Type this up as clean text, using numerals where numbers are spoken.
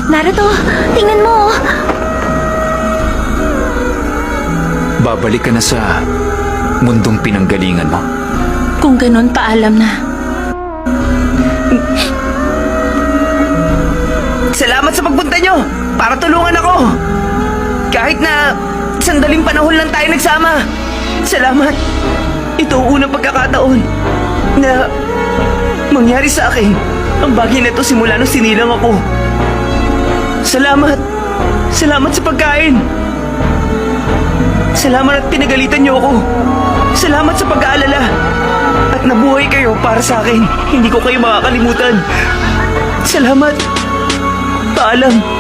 Naruto, tingnan mo. Babalik ka na sa mundong pinanggalingan mo. Kung ganun, paalam na. Salamat sa pagpunta nyo para tulungan ako. Kahit na sandaling panahon lang tayo nagsama. Salamat. Ito ang unang pagkakataon na mangyari sa akin ang bagay na ito simula nung sinilang ako. Salamat. Salamat sa pagkain. Salamat at pinagalitan niyo ako. Salamat sa pag-aalala. At nabuhay kayo para sa akin. Hindi ko kayo makakalimutan. Salamat. Paalam.